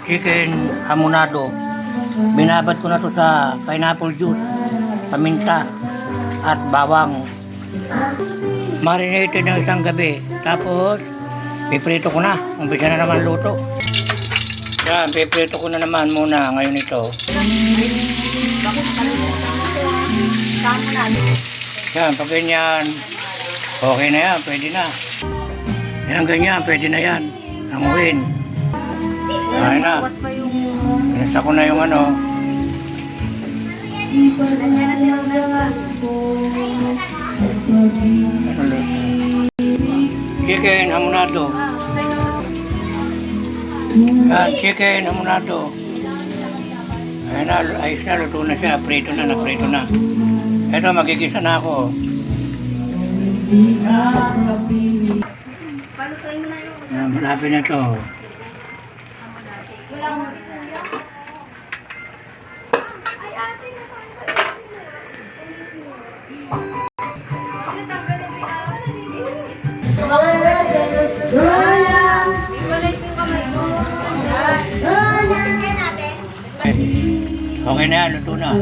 chicken hamonado. Binabad ko na to sa pineapple juice, paminta, at bawang. Marinated ng isang gabi. Tapos, piprito ko na. Umpisa na naman luto. Yan, piprito ko na naman muna ngayon ito. Yan, pag ganyan, okay na yan, pwede na. Yan, ganyan, pwede na yan. Amuhin. Okay na. Pinasa ko na yung ano. Chicken hamonado. Yan, chicken hamonado. Ayan na, ayos na, luto na siya. Prito na, naprito na. Ito, magigisa na ako. Yan, malapit na ito. Okay na yan, luto na.